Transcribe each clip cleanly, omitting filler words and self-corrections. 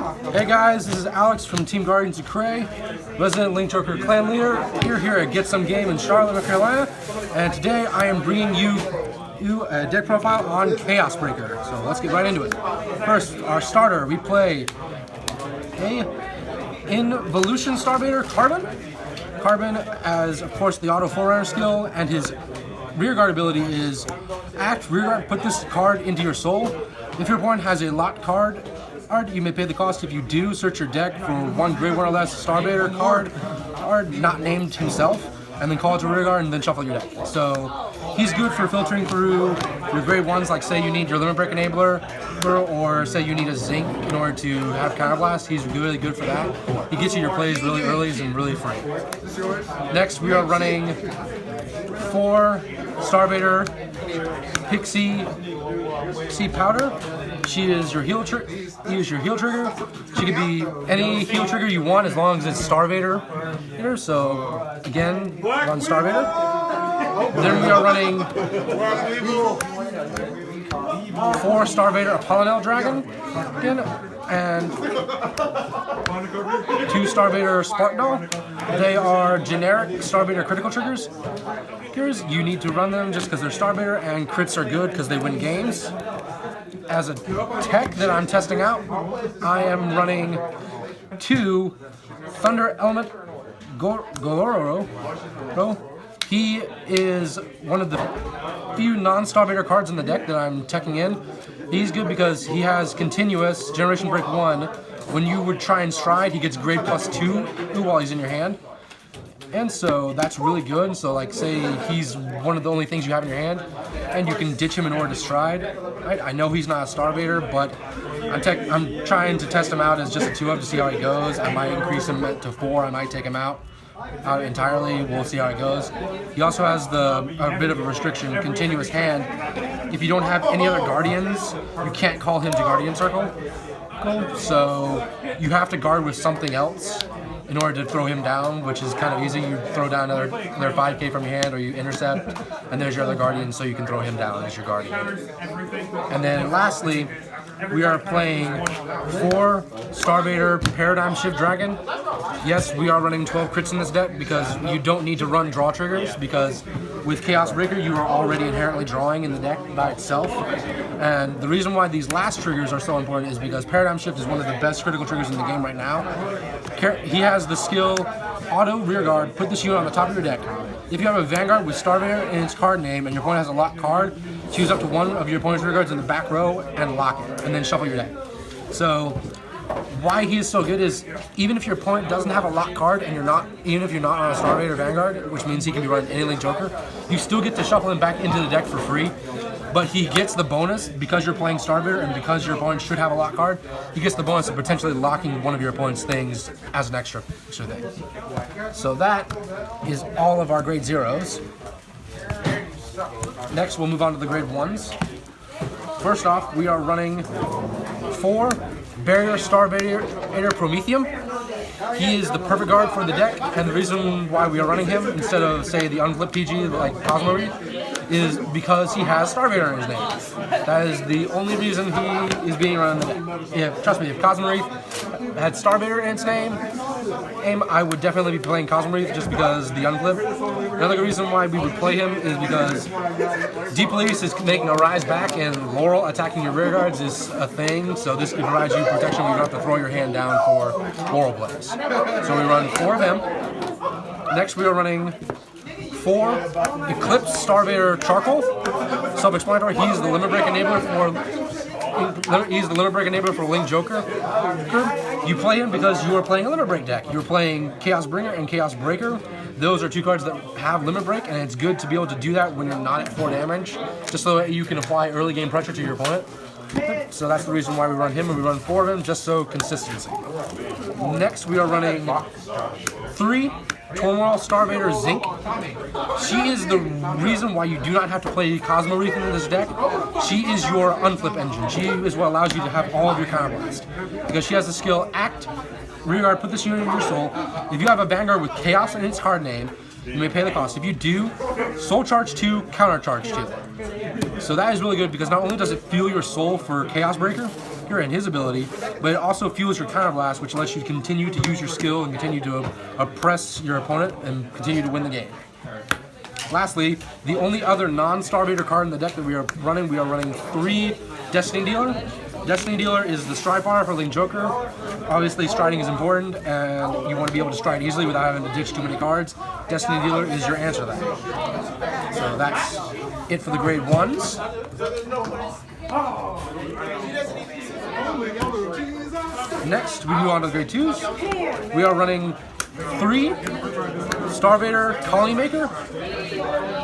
Hey guys, this is Alex from Team Guardians of Cray, resident Link Joker clan leader. We're here at Get Some Game in Charlotte, North Carolina, and today I am bringing you a deck profile on Chaos Breaker. So let's get right into it. First, our starter, we play a Involution Starbaiter Carbon. Carbon as, of course, the Auto Forerunner skill, and his rearguard ability is act, rearguard, put this card into your soul. If your opponent has a locked card, you may pay the cost. If you do, search your deck for one grade 1 or less Starbaiter card not named himself, and then call it to rearguard and then shuffle your deck. So he's good for filtering through your grade 1s, like say you need your Limit Break Enabler, or say you need a Zinc in order to have Counterblast. He's really good for that. He gets you your plays really early and really free. Next, we are running 4 Starbaiter Pixie Powder. She is your heal trigger. She could be any heal trigger you want as long as it's Starbaiter. So again, run Starbaiter. Then we are running 4 Starbaiter Apollonel Dragon again, and 2 Starbaiter Spark Doll. They are generic Starbaiter critical triggers. You need to run them just because they're Starbaiter, and crits are good because they win games. As a tech that I'm testing out, I am running 2 Thunder Element Goloro. He is one of the few non-Starbaiter cards in the deck that I'm teching in. He's good because he has continuous Generation Break 1. When you would try and stride, he gets grade +2 while he's in your hand. And so that's really good. So like say he's one of the only things you have in your hand, and you can ditch him in order to stride. I know he's not a Starbaiter, but I'm trying to test him out as just a 2-up to see how he goes. I might increase him to 4, I might take him out entirely. We'll see how it goes. He also has a bit of a restriction, continuous hand. If you don't have any other Guardians, you can't call him to Guardian Circle. So you have to guard with something else in order to throw him down, which is kind of easy. You throw down another 5k from your hand, or you intercept, and there's your other Guardian, so you can throw him down as your Guardian. And then lastly, we are playing 4 Starbaiter Paradigm Shift Dragon. Yes, we are running 12 crits in this deck because you don't need to run draw triggers, because with Chaos Breaker you are already inherently drawing in the deck by itself. And the reason why these last triggers are so important is because Paradigm Shift is one of the best critical triggers in the game right now. He has the skill Auto Rearguard, put this unit on the top of your deck. If you have a Vanguard with Starbaiter in its card name and your opponent has a locked card, choose up to one of your opponent's rearguards in the back row and lock it, and then shuffle your deck. So why he is so good is, even if your opponent doesn't have a locked card and even if you're not on a Starbaiter Vanguard, which means he can be running any Link Joker, you still get to shuffle him back into the deck for free. But he gets the bonus because you're playing Starbaiter and because your opponent should have a lock card. He gets the bonus of potentially locking one of your opponent's things as an extra thing. So that is all of our grade 0s. Next, we'll move on to the grade 1s. First off, we are running 4 Barrier Starbaiter Prometheum. He is the perfect guard for the deck, and the reason why we are running him instead of, say, the unflipped PG like Cosmo Reef is because he has Starbaiter in his name. That is the only reason he is being run in the deck. Trust me, if Cosmo Reef had Starbaiter in its name, I would definitely be playing Cosmo Reef just because the unflip. Another reason why we would play him is because Deep Police is making a rise back, and Laurel attacking your rearguards is a thing, so this could provide you protection when you don't have to throw your hand down for Laurel Blaze. So we run 4 of them. Next we are running 4 Eclipse Starbaiter Charcoal. Self-explanatory. He's the Limit Break Enabler for Link Joker. You play him because you are playing a Limit Break deck. You're playing Chaos Bringer and Chaos Breaker. Those are 2 cards that have Limit Break, and it's good to be able to do that when you're not at 4 damage, just so that you can apply early game pressure to your opponent. So that's the reason why we run him, and we run 4 of him, just so consistency. Next, we are running 3 Tormoril Starbaiter Zinc. She is the reason why you do not have to play Cosmo Reef in this deck. She is your unflip engine. She is what allows you to have all of your Counterblast. Because she has the skill Act, Rearguard, put this unit in your soul. If you have a Vanguard with Chaos in its card name, you may pay the cost. If you do, Soul Charge 2, Counter Charge 2. So that is really good because not only does it fuel your soul for Chaos Breaker, weaker and his ability, but it also fuels your counterblast, which lets you continue to use your skill and continue to oppress your opponent and continue to win the game. Lastly, the only other non-Starbaiter card in the deck that we are running 3 Destiny Dealer. Destiny Dealer is the stride partner for Link Joker. Obviously, striding is important, and you want to be able to stride easily without having to ditch too many cards. Destiny Dealer is your answer to that. So that's it for the grade 1s. Next, we move on to the grade 2s. We are running 3 Starbaiter Colony Maker.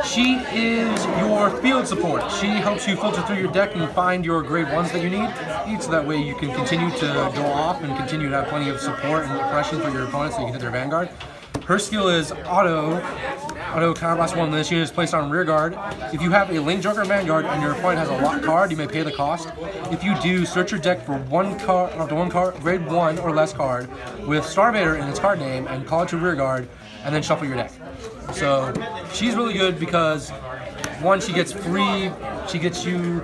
She is your field support. She helps you filter through your deck and find your grade 1s that you need. So that way you can continue to go off and continue to have plenty of support and oppression for your opponents so you can hit their Vanguard. Her skill is auto counterblast 1 when this unit is placed on rear guard. If you have a Link Joker Vanguard and your opponent has a locked card, you may pay the cost. If you do, search your deck for one card, grade 1 or less card with Starbaiter in its card name and call it to rear guard, and then shuffle your deck. So she's really good because 1, she gets you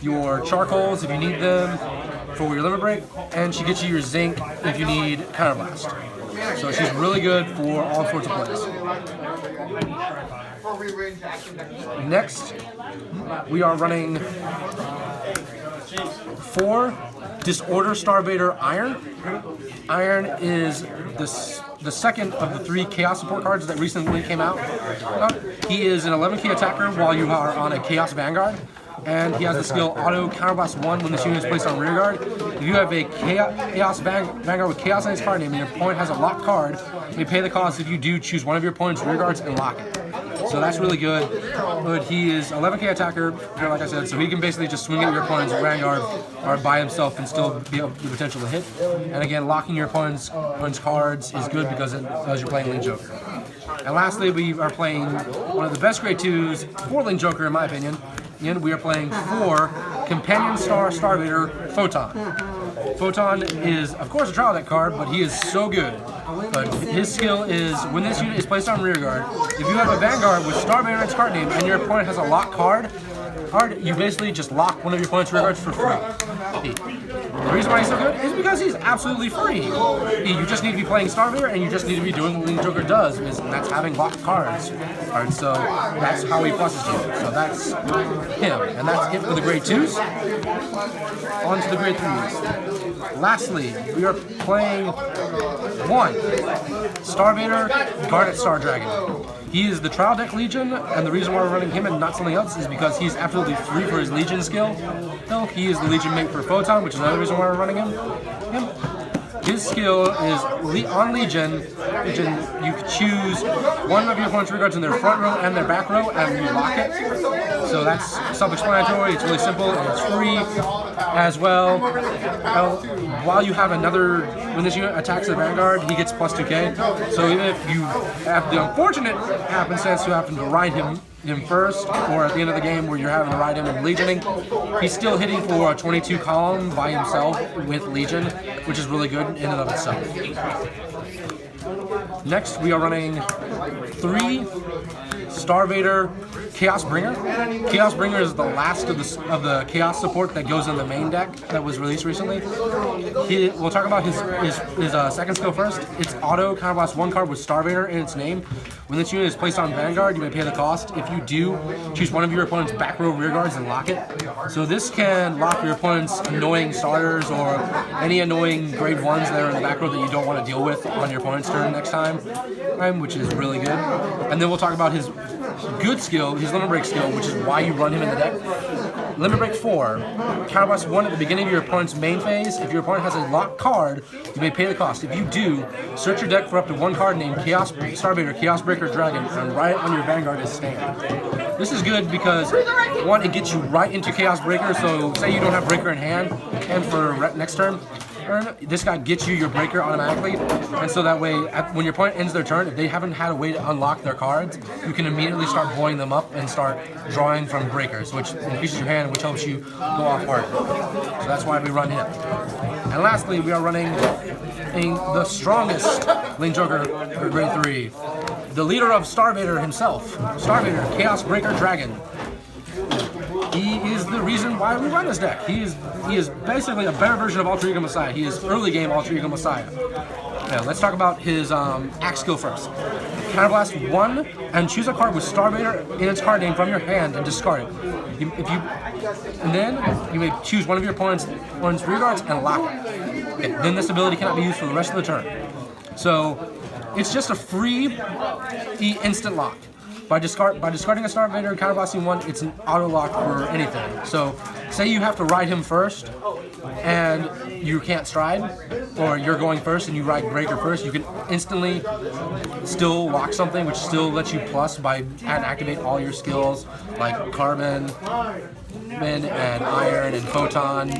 your charcoals if you need them for your limit break, and she gets you your zinc if you need counterblast. So she's really good for all sorts of plays. Next, we are running 4 Disorder Starbaiter Iron. Iron is the second of the 3 Chaos support cards that recently came out. He is an 11k attacker while you are on a Chaos Vanguard. And he has the skill Auto Counterblast 1 when this unit is placed on rear guard. If you have a Chaos Vanguard with Chaos on his card name and your opponent has a locked card, you may pay the cost. If you do, choose one of your opponent's rear guards and lock it. So that's really good. But he is 11k attacker, like I said, so he can basically just swing at your opponent's Vanguard or by himself and still be able the potential to hit. And again, locking your opponent's cards is good because you're playing Link Joker. And lastly, we are playing one of the best grade 2s for Link Joker, in my opinion. And we are playing 4 Companion Star Starbaiter Photon. Photon is, of course, a trial deck card, but he is so good. But his skill is, when this unit is placed on rear guard, if you have a Vanguard with Starbaiter in its card name and your opponent has a locked card, you basically just lock one of your opponent's rear guards for free. The reason why he's so good is because he's absolutely free. You just need to be playing Starbaiter and you just need to be doing what Link Joker does, and that's having locked cards. Alright, so that's how he pluses you. So that's him. And that's it for the grade 2s. On to the grade 3s. Lastly, we are playing 1 Starbaiter Garnet Star Dragon. He is the Trial Deck Legion, and the reason why we're running him and not something else is because he's absolutely free for his Legion skill. He is the Legion mate for Photon, which is another reason why we're running him. His skill is on Legion. You choose one of your opponent's rear guards in their front row and their back row, and you lock it. So that's self-explanatory. It's really simple and it's free as well. While you have when this unit attacks the Vanguard, he gets plus 2k. So even if you have the unfortunate happenstance to happen to ride him first, or at the end of the game where you're having to ride him and Legioning, he's still hitting for a 22 column by himself with Legion, which is really good in and of itself. Next, we are running 3 Starbaiter Chaos Bringer. Chaos Bringer is the last of the Chaos support that goes in the main deck that was released recently. We'll talk about his second skill first. It's Auto Counterblast 1 card with Starbaiter in its name. When this unit is placed on Vanguard, you may pay the cost. If you do, choose one of your opponent's back row rear guards and lock it. So this can lock your opponent's annoying starters or any annoying grade 1s that are in the back row that you don't want to deal with on your opponent's turn next time, which is really good. And then we'll talk about his good skill, his Limit Break skill, which is why you run him in the deck. Limit Break 4, Counterblast 1 at the beginning of your opponent's main phase. If your opponent has a locked card, you may pay the cost. If you do, search your deck for up to 1 card named Chaos Starbaiter, Chaos Breaker Dragon, and write it on your Vanguard as stand. This is good because, 1, it gets you right into Chaos Breaker, so say you don't have Breaker in hand, and for next turn, this guy gets you your breaker automatically, and so that way, when your opponent ends their turn, if they haven't had a way to unlock their cards, you can immediately start blowing them up and start drawing from breakers, which increases your hand, which helps you go off hard. So that's why we run him. And lastly, we are running the strongest Link Joker for grade 3, the leader of Starbaiter himself, Starbaiter Chaos Breaker Dragon. he is the reason why we run this deck. He is basically a better version of Alter Ego Messiah. He is early game Alter Ego Messiah. Now, let's talk about his axe skill first. Counterblast 1 and choose a card with Starvader in its card name from your hand and discard it. And then you may choose one of your opponent's rear guards and lock it. Okay, then this ability cannot be used for the rest of the turn. So it's just a free instant lock. By discarding a Starvader and counterblasting 1, it's an auto lock for anything. So say you have to ride him first and you can't stride, or you're going first and you ride Breaker first, you can instantly still lock something, which still lets you plus by activate all your skills like Carbon, and Iron, and Photon,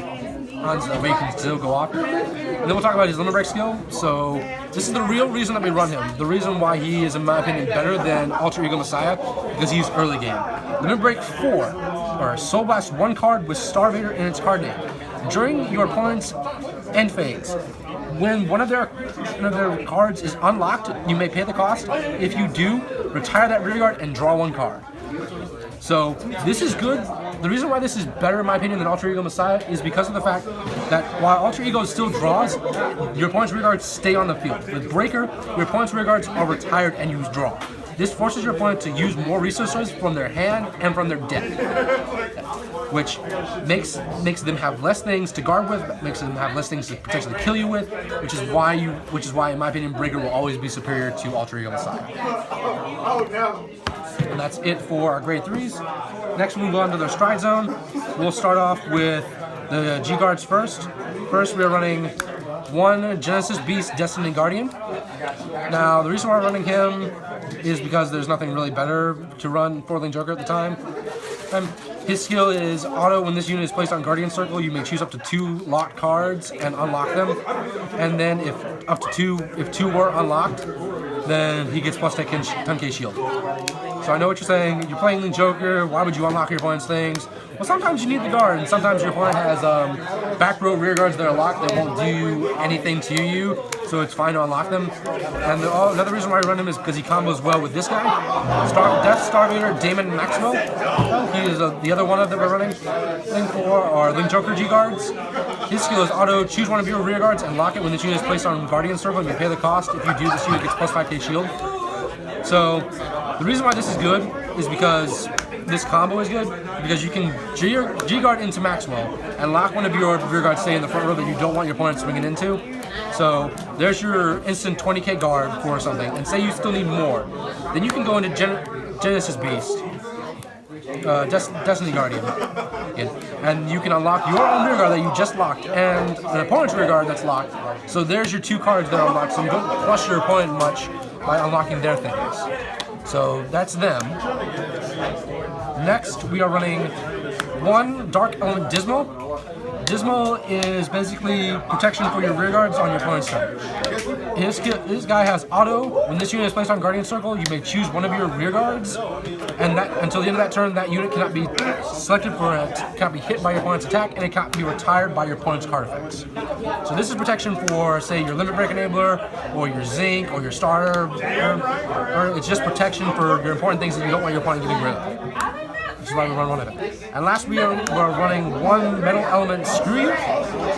so you can still go off. And then we'll talk about his Limit Break skill. So this is the real reason that we run him. The reason why he is, in my opinion, better than Alter Ego Messiah, because he's early game. Limit Break 4, or Soul Blast 1 card with Starvader in its card name. During your opponent's end phase, when one of their cards is unlocked, you may pay the cost. If you do, retire that rear guard and draw 1 card. So this is good. The reason why this is better, in my opinion, than Alter Ego Messiah is because of the fact that while Alter Ego still draws, your opponent's rear guards stay on the field. With Breaker, your opponent's rear guards are retired and you draw. This forces your opponent to use more resources from their hand and from their deck, which makes them have less things to guard with, makes them have less things to potentially kill you with, which is why, in my opinion, Breaker will always be superior to Alter Ego Messiah. And that's it for our grade 3s. Next, we move on to the Stride Zone. We'll start off with the G Guards first. First, we are running 1 Genesis Beast Destiny Guardian. Now, the reason why we're running him is because there's nothing really better to run 4-lane Joker at the time. His skill is auto. When this unit is placed on Guardian Circle, you may choose up to 2 locked cards and unlock them. And then if 2 were unlocked, then he gets plus 10k shield. So I know what you're saying. You're playing Link Joker. Why would you unlock your opponent's things? Well, sometimes you need the guard, and sometimes your opponent has back row rear guards that are locked that won't do anything to you, so it's fine to unlock them. And another reason why I run him is because he combos well with this guy, Death Starvader, Damon Maxwell. He is the other one that we're running. Link 4 or Link Joker G guards. His skill is auto. Choose one of your rear guards and lock it when this unit is placed on Guardian Circle. You pay the cost. If you do, this unit gets plus 5k shield. So the reason why this is good is because this combo is good, because you can G-Guard into Maxwell and lock one of your rear guards stay in the front row that you don't want your opponent swinging into. So there's your instant 20k guard for something, and say you still need more. Then you can go into Genesis Beast, Destiny Guardian, and you can unlock your own rear guard that you just locked and an opponent's rear guard that's locked. So there's your 2 cards that are unlocked, so you don't flush your opponent much by unlocking their things. So that's them. Next, we are running 1 Dark Element Dismal. Dismal is basically protection for your rear guards on your opponent's turn. This guy has auto. When this unit is placed on Guardian Circle, you may choose one of your rear guards, and until the end of that turn, that unit cannot be selected cannot be hit by your opponent's attack, and it cannot be retired by your opponent's card effects. So this is protection for, say, your Limit Break Enabler, or your Zinc, or your Starter, or it's just protection for your important things that you don't want your opponent getting rid of. Which is why we run 1 of them. And last, we are running 1 Metal Element Screw You.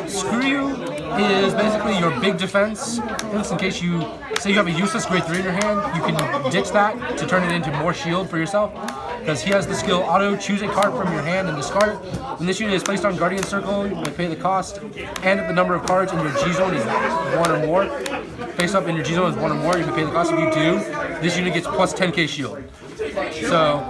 Screw You is basically your big defense. In case you say you have a useless grade 3 in your hand, you can ditch that to turn it into more shield for yourself. Because he has the skill auto, choose a card from your hand and discard it. When this unit is placed on Guardian Circle, you may pay the cost. And if the number of cards in your G zone is 1 or more, face up in your G zone is 1 or more, you may pay the cost. If you do, this unit gets plus 10k shield. So,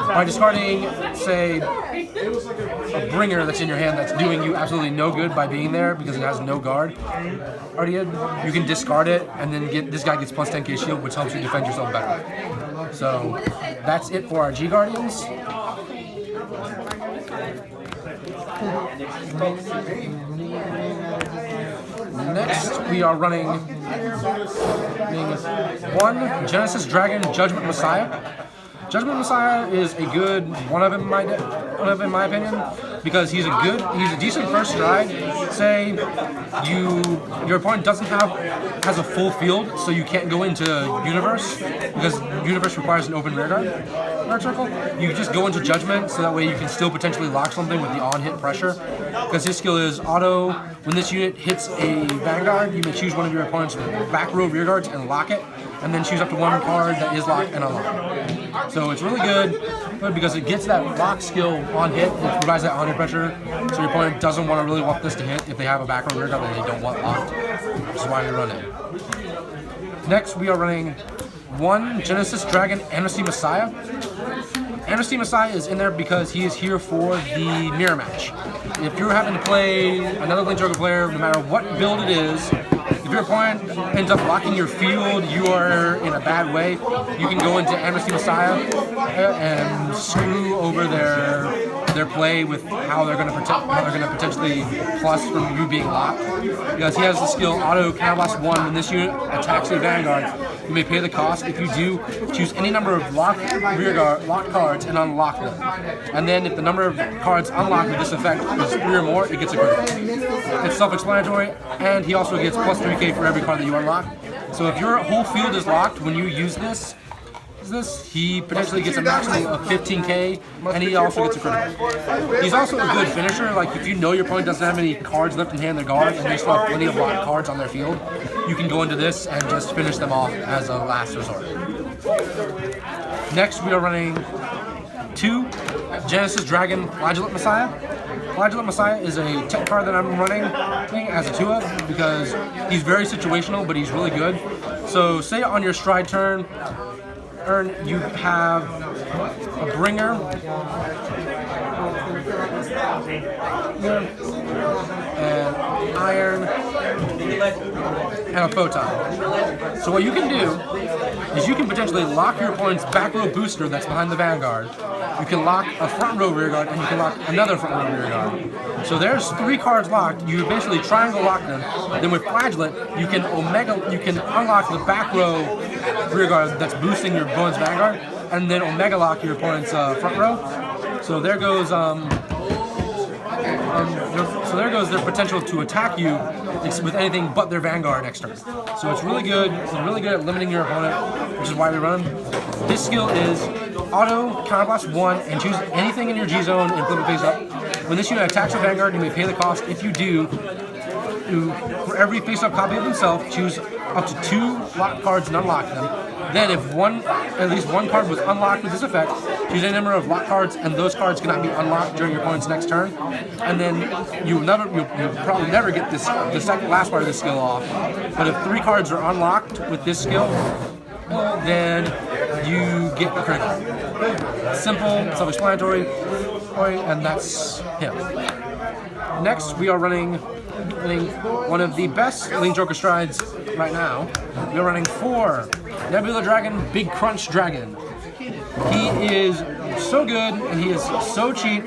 by discarding, say, a bringer that's in your hand that's doing you absolutely no good by being there because it has no guard, you can discard it and then this guy gets plus 10k shield, which helps you defend yourself better. So, that's it for our G Guardians. Next, we are running 1 Genesis Dragon Judgment Messiah. Judgment Messiah is a good one of in my opinion. because he's a decent first stride. Say your opponent has a full field, so you can't go into Universe because Universe requires an open rearguard circle. You just go into Judgment, so that way you can still potentially lock something with the on-hit pressure. Because his skill is auto. When this unit hits a Vanguard, you may choose one of your opponent's back row rearguards and lock it, and then choose up to one card that is locked and unlocked. So it's really good because it gets that lock skill on hit. It provides that on-hit pressure, so your opponent doesn't really want this to hit if they have a back row rearguard that they don't want locked, which is why we run it. Next, we are running 1 Genesis Dragon Amnesty Messiah. Amnesty Messiah is in there because he is here for the mirror match. If you're having to play another Link Joker player, no matter what build it is, if your opponent ends up locking your field, you are in a bad way. You can go into Amnesty Messiah and screw over their play with how they're going to potentially plus from you being locked. Because he has the skill Auto Counterblast 1 when this unit attacks a Vanguard. You may pay the cost. If you do, choose any number of locked cards and unlock them. And then if the number of cards unlocked with this effect is 3 or more, it gets a critical. It's self-explanatory, and he also gets plus 3k for every card that you unlock. So if your whole field is locked when you use this, he potentially gets a maximum of 15k, and he also gets a critical. He's also a good finisher. Like if you know your opponent doesn't have any cards left in hand in their guard, and they still have plenty of locked cards on their field, you can go into this and just finish them off as a last resort. Next, we are running 2 Genesis Dragon Flagellant Messiah. Flagellant Messiah is a tech card that I'm running as a 2-of because he's very situational, but he's really good. So say on your stride turn, you have a Bringer, and Iron, and a Photon. So what you can do is you can potentially lock your opponent's back row booster that's behind the Vanguard. You can lock a front row rearguard, and you can lock another front row rearguard. So there's 3 cards locked. You basically triangle lock them. Then with Flagellant, you can unlock the back row rearguard that's boosting your opponent's Vanguard, and then Omega lock your opponent's front row. So there goes their potential to attack you with anything but their Vanguard next turn. So it's really good. It's really good at limiting your opponent, which is why we run him. His skill is Auto Counterblast 1 and choose anything in your G zone and flip it face up. When this unit attacks your Vanguard, you may pay the cost. If you do, for every face-up copy of himself, choose up to 2 locked cards and unlock them. Then if at least one card was unlocked with this effect, choose any number of locked cards, and those cards cannot be unlocked during your opponent's next turn. And then you'll probably never get the last part of this skill off. But if 3 cards are unlocked with this skill, then you get a critical. Simple, self-explanatory, and that's him. Next, we are running one of the best Link Joker strides right now. We are running 4 Nebula Dragon Big Crunch Dragon. He is so good, and he is so cheap,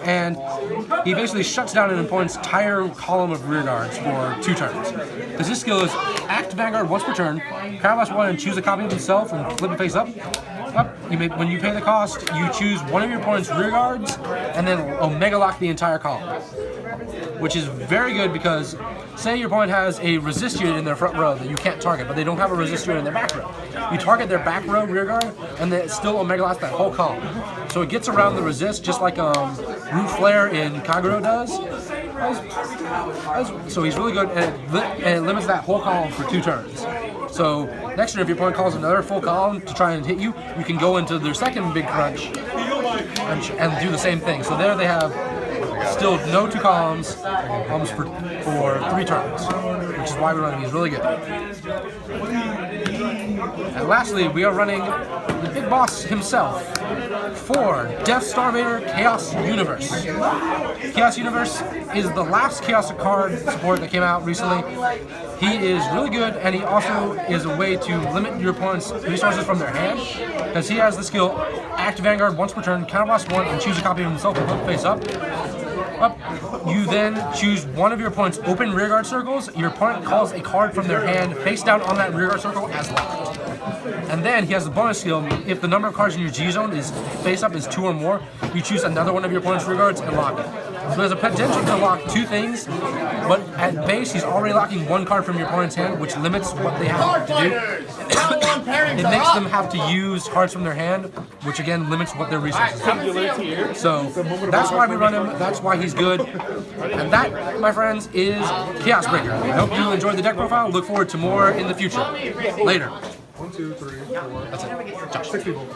and he basically shuts down an opponent's entire column of rearguards for 2 turns. Because his skill is act Vanguard once per turn, Counterblast 1 and choose a copy of himself and flip it face up. When you pay the cost, you choose one of your opponent's rearguards and then Omega lock the entire column, which is very good because say your opponent has a resist unit in their front row that you can't target, but they don't have a resist unit in their back row. You target their back row rearguard, and then it still Omega locks that whole column. So it gets around the resist just like Root Flare in Kagero does. So he's really good, and it limits that whole column for 2 turns. So next turn, if your opponent calls another full column to try and hit you, you can go into their second Big Crunch and do the same thing. So there they have still no 2 columns for 3 turns, which is why we're running. He's really good. And lastly, we are running the big boss himself, 4 Death Star Vader Chaos Universe. Chaos Universe is the last Chaos card support that came out recently. He is really good, and he also is a way to limit your opponent's resources from their hand, because he has the skill Act Vanguard once per turn, Counterblast 1, and choose a copy of himself and flip face up. You then choose one of your opponent's open rearguard circles. Your opponent calls a card from their hand face down on that rearguard circle as locked. And then he has the bonus skill, if the number of cards in your G zone is face up is 2 or more, you choose another one of your opponent's rearguards and lock it. So there's a potential to lock 2 things, but at base he's already locking 1 card from your opponent's hand, which limits what they have to do. It makes them have to use cards from their hand, which again limits what their resources are. So that's why we run him, that's why he's good. And that, my friends, is Chaos Breaker. I hope you enjoyed the deck profile. Look forward to more in the future. Later. 1, 2, 3, 4. That's it. Josh. 6 people.